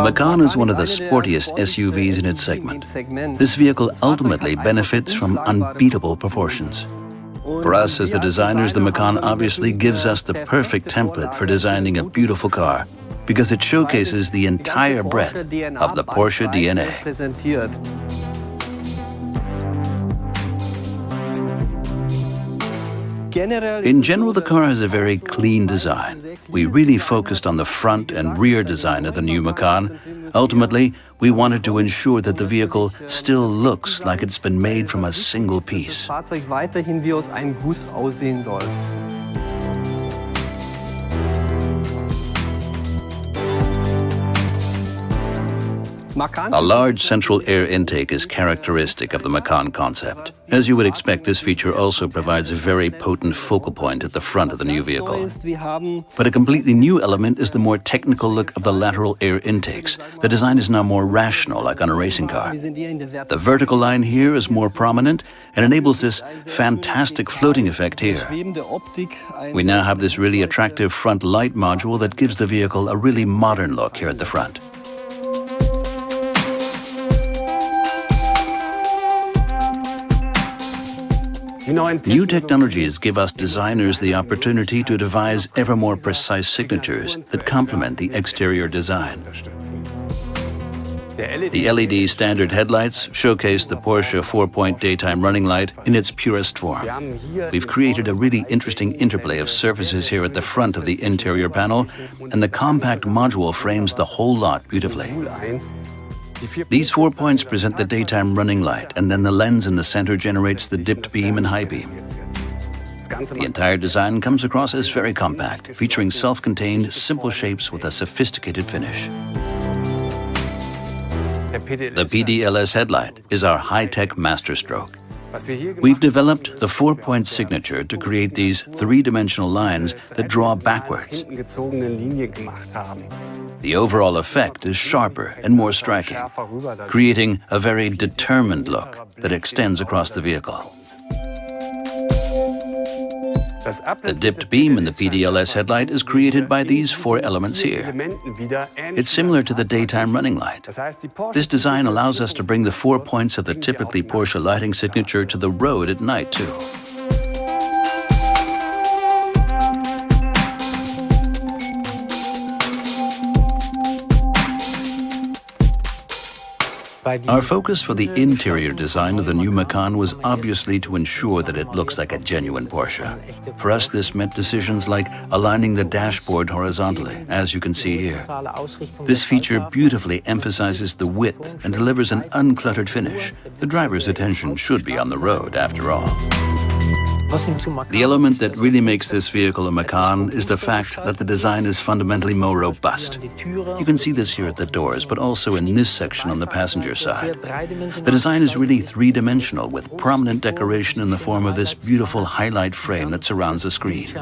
Macan is one of the sportiest SUVs in its segment. This vehicle ultimately benefits from unbeatable proportions. For us as the designers, the Macan obviously gives us the perfect template for designing a beautiful car because it showcases the entire breadth of the Porsche DNA. In general, the car has a very clean design. We really focused on the front and rear design of the new Macan. Ultimately, we wanted to ensure that the vehicle still looks like it's been made from a single piece. A large central air intake is characteristic of the Macan concept. As you would expect, this feature also provides a very potent focal point at the front of the new vehicle. But a completely new element is the more technical look of the lateral air intakes. The design is now more rational, like on a racing car. The vertical line here is more prominent and enables this fantastic floating effect here. We now have this really attractive front light module that gives the vehicle a really modern look here at the front. New technologies give us designers the opportunity to devise ever more precise signatures that complement the exterior design. The LED standard headlights showcase the Porsche 4-point daytime running light in its purest form. We've created a really interesting interplay of surfaces here at the front of the interior panel, and the compact module frames the whole lot beautifully. These 4 points present the daytime running light, and then the lens in the center generates the dipped beam and high beam. The entire design comes across as very compact, featuring self-contained, simple shapes with a sophisticated finish. The PDLS headlight is our high-tech masterstroke. We've developed the 4-point signature to create these three-dimensional lines that draw backwards. The overall effect is sharper and more striking, creating a very determined look that extends across the vehicle. The dipped beam in the PDLS headlight is created by these 4 elements here. It's similar to the daytime running light. This design allows us to bring the 4 points of the typically Porsche lighting signature to the road at night, too. Our focus for the interior design of the new Macan was obviously to ensure that it looks like a genuine Porsche. For us, this meant decisions like aligning the dashboard horizontally, as you can see here. This feature beautifully emphasizes the width and delivers an uncluttered finish. The driver's attention should be on the road, after all. The element that really makes this vehicle a Macan is the fact that the design is fundamentally more robust. You can see this here at the doors, but also in this section on the passenger side. The design is really three-dimensional, with prominent decoration in the form of this beautiful highlight frame that surrounds the screen.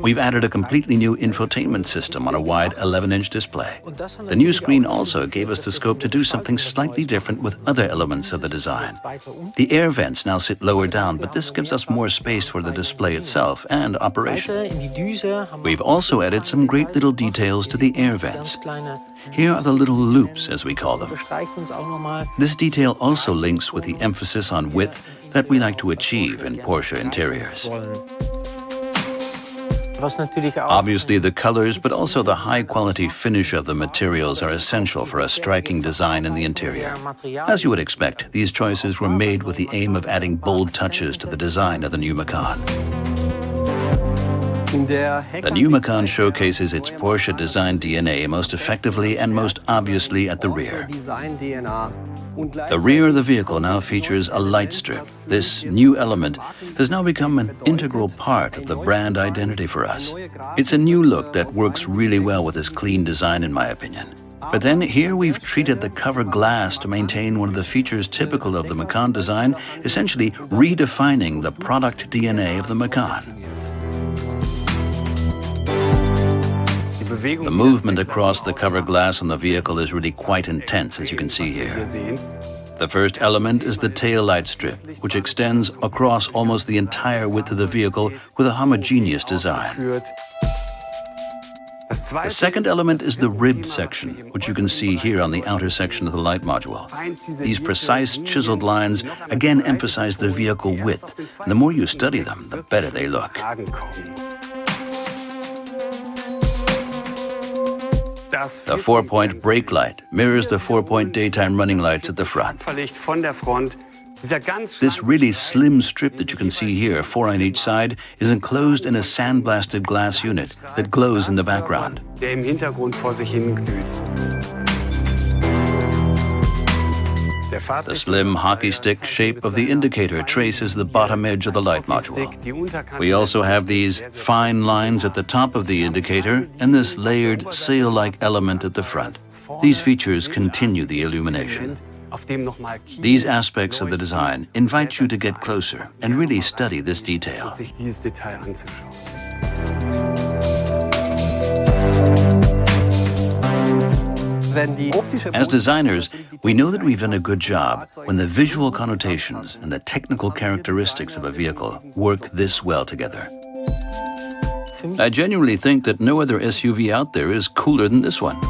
We've added a completely new infotainment system on a wide 11-inch display. The new screen also gave us the scope to do something slightly different with other elements of the design. The air vents now sit lower down, but this gives us more space for the display itself and operation. We've also added some great little details to the air vents. Here are the little loops, as we call them. This detail also links with the emphasis on width that we like to achieve in Porsche interiors. Obviously, the colors, but also the high-quality finish of the materials are essential for a striking design in the interior. As you would expect, these choices were made with the aim of adding bold touches to the design of the new Macan. The new Macan showcases its Porsche design DNA most effectively and most obviously at the rear. The rear of the vehicle now features a light strip. This new element has now become an integral part of the brand identity for us. It's a new look that works really well with this clean design, in my opinion. But then here we've treated the cover glass to maintain one of the features typical of the Macan design, essentially redefining the product DNA of the Macan. The movement across the cover glass on the vehicle is really quite intense, as you can see here. The first element is the tail light strip, which extends across almost the entire width of the vehicle with a homogeneous design. The second element is the ribbed section, which you can see here on the outer section of the light module. These precise chiseled lines again emphasize the vehicle width, and the more you study them, the better they look. The 4-point brake light mirrors the 4-point daytime running lights at the front. This really slim strip that you can see here, 4 on each side, is enclosed in a sandblasted glass unit that glows in the background. The slim hockey stick shape of the indicator traces the bottom edge of the light module. We also have these fine lines at the top of the indicator and this layered sail-like element at the front. These features continue the illumination. These aspects of the design invite you to get closer and really study this detail. As designers, we know that we've done a good job when the visual connotations and the technical characteristics of a vehicle work this well together. I genuinely think that no other SUV out there is cooler than this one.